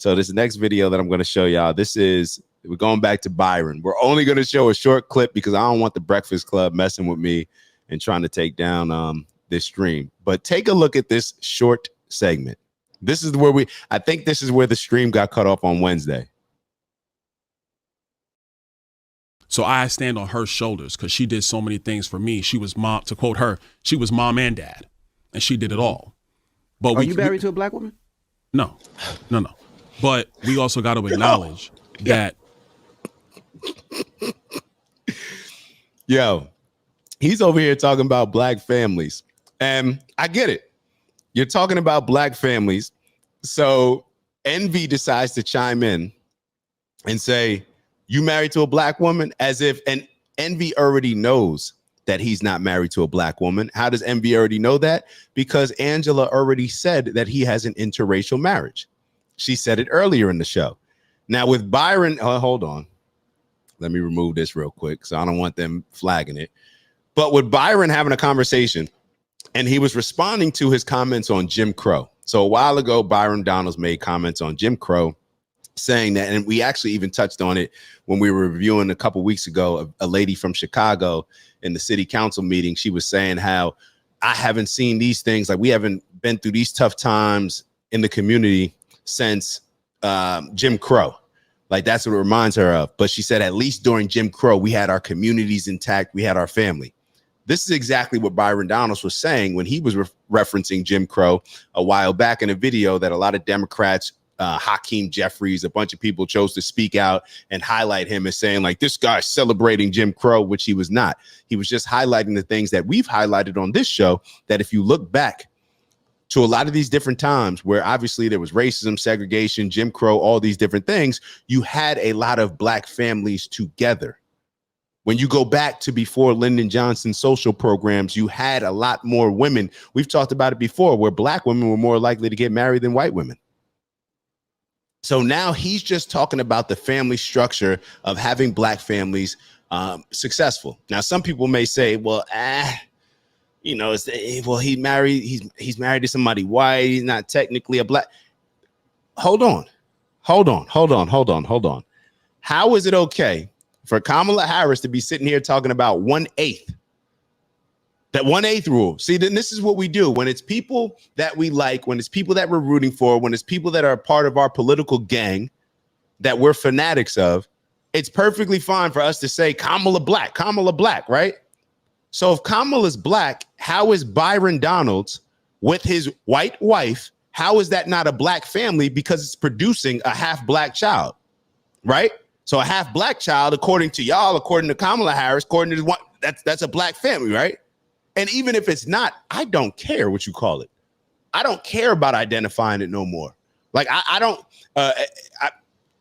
So this next video that I'm going to show y'all, we're going back to Byron. We're only going to show a short clip because I don't want the Breakfast Club messing with me and trying to take down this stream. But take a look at this short segment. This is where I think this is where the stream got cut off on Wednesday. So I stand on her shoulders because she did so many things for me. She was mom, to quote her, she was mom and dad, and she did it all. But are you married to a black woman? No. But we also got to acknowledge that. Yo, he's over here talking about black families, and I get it. You're talking about black families. So Envy decides to chime in and say, you married to a black woman, as if, and Envy already knows that he's not married to a black woman. How does Envy already know that? Because Angela already said that he has an interracial marriage. She said it earlier in the show. Now with Byron, hold on. Let me remove this real quick, so I don't want them flagging it. But with Byron having a conversation, and he was responding to his comments on Jim Crow. So a while ago, Byron Donalds made comments on Jim Crow, saying that, and we actually even touched on it when we were reviewing a couple weeks ago, a lady from Chicago in the city council meeting. She was saying how I haven't seen these things, like we haven't been through these tough times in the community since Jim Crow. Like that's what it reminds her of. But she said, at least during Jim Crow, we had our communities intact. We had our family. This is exactly what Byron Donalds was saying when he was referencing Jim Crow a while back in a video that a lot of Democrats, Hakeem Jeffries, a bunch of people chose to speak out and highlight him as saying like this guy's celebrating Jim Crow, which he was not. He was just highlighting the things that we've highlighted on this show, that if you look back to a lot of these different times where obviously there was racism, segregation, Jim Crow, all these different things, you had a lot of black families together. When you go back to before Lyndon Johnson's social programs, you had a lot more women. We've talked about it before, where black women were more likely to get married than white women. So now he's just talking about the family structure of having black families successful. Now, some people may say, well, you know, he's married to somebody white. He's not technically a black. Hold on. How is it okay for Kamala Harris to be sitting here talking about 1/8? That 1/8 rule. See, then this is what we do when it's people that we like, when it's people that we're rooting for, when it's people that are a part of our political gang that we're fanatics of. It's perfectly fine for us to say Kamala black, right? So if Kamala's black, how is Byron Donalds with his white wife? How is that not a black family? Because it's producing a half black child, right? So a half black child, according to y'all, according to Kamala Harris, according to one, that's a black family, right? And even if it's not, I don't care what you call it. I don't care about identifying it no more. Like I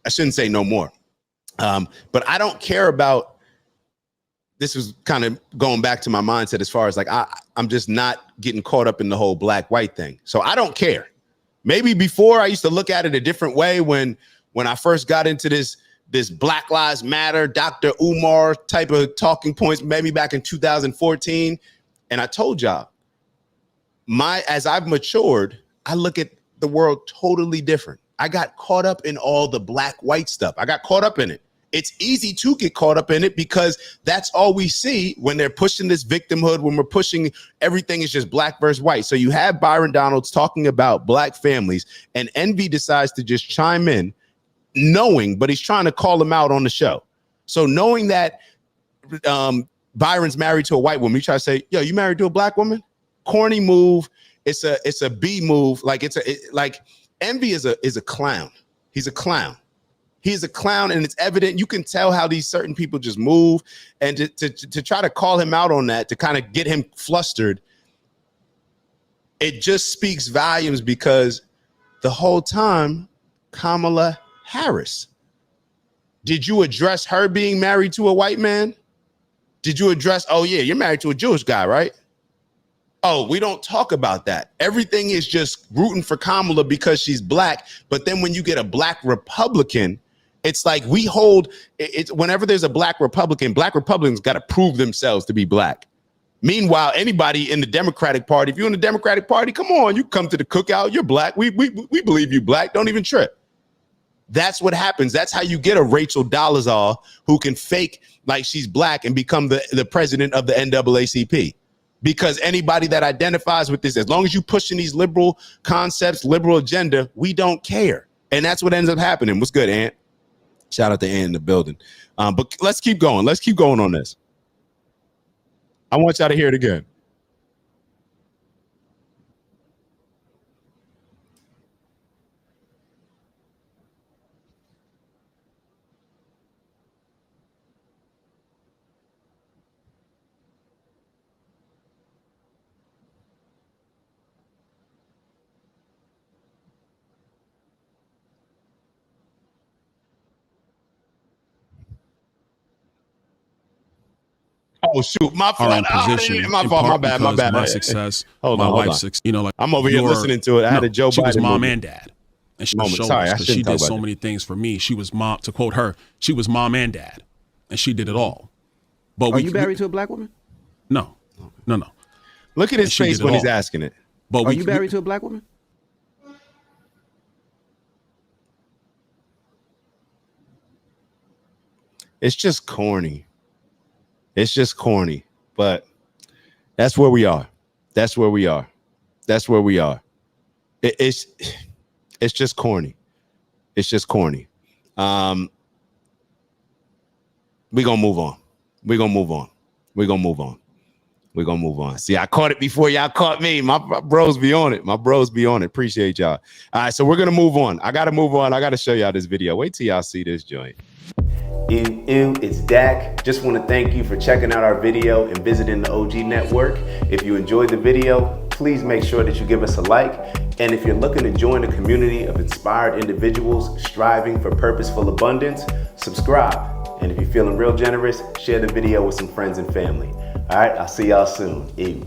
shouldn't say no more, but I don't care about. This was kind of going back to my mindset as far as like I'm just not getting caught up in the whole black white thing. So I don't care. Maybe before I used to look at it a different way when I first got into this Black Lives Matter, Dr. Umar type of talking points, maybe back in 2014. And I told y'all, as I've matured, I look at the world totally different. I got caught up in all the black white stuff. I got caught up in it. It's easy to get caught up in it because that's all we see when they're pushing this victimhood, when we're pushing everything is just black versus white. So you have Byron Donalds talking about black families, and Envy decides to just chime in, knowing, but he's trying to call him out on the show. So knowing that Byron's married to a white woman, he tries to say, yo, you married to a black woman? Corny move. It's a B move. Like like Envy is a clown. He's a clown. He's a clown, and it's evident. You can tell how these certain people just move, and to try to call him out on that, to kind of get him flustered, it just speaks volumes because the whole time, Kamala Harris, did you address her being married to a white man? Did you address, oh yeah, you're married to a Jewish guy, right? Oh, we don't talk about that. Everything is just rooting for Kamala because she's black. But then when you get a black Republican, it's like we hold it. Whenever there's a black Republicans got to prove themselves to be black. Meanwhile, anybody in the Democratic Party, if you're in the Democratic Party, come on, you come to the cookout, you're black. We believe you black. Don't even trip. That's what happens. That's how you get a Rachel Dolezal who can fake like she's black and become the president of the NAACP. Because anybody that identifies with this, as long as you pushing these liberal concepts, liberal agenda, we don't care. And that's what ends up happening. What's good, Ant? Shout out to Ant in the building. But let's keep going. Let's keep going on this. I want y'all to hear it again. Oh shoot, my Are in fault. position. My in fault. My part bad. My because bad. My success. Hold my on, hold wife's on. success. You know, like I'm over here listening to it. I had a Joe she Biden was mom movie. and dad, and she Moment. showed Sorry, I us because shouldn't she talk did about so that. many things for me. She was mom. To quote her, she was mom and dad, and she did it all. But Are you married to a black woman? No. Look at his And she face did it when he's all. asking it. But Are you married to a black woman? It's just corny. It's just corny. But that's where we are. That's where we are. That's where we are. It's just corny. It's just corny. We're gonna move on. We're gonna move on. We're gonna move on. We're gonna move on. See, I caught it before y'all caught me. My bros be on it. My bros be on it. Appreciate y'all. All right, so we're gonna move on. I gotta move on. I gotta show y'all this video. Wait till y'all see this joint. Ew, it's Dak. Just want to thank you for checking out our video and visiting the OG Network. If you enjoyed the video, please make sure that you give us a like. And if you're looking to join a community of inspired individuals striving for purposeful abundance, subscribe. And if you're feeling real generous, share the video with some friends and family. All right, I'll see y'all soon. Ew.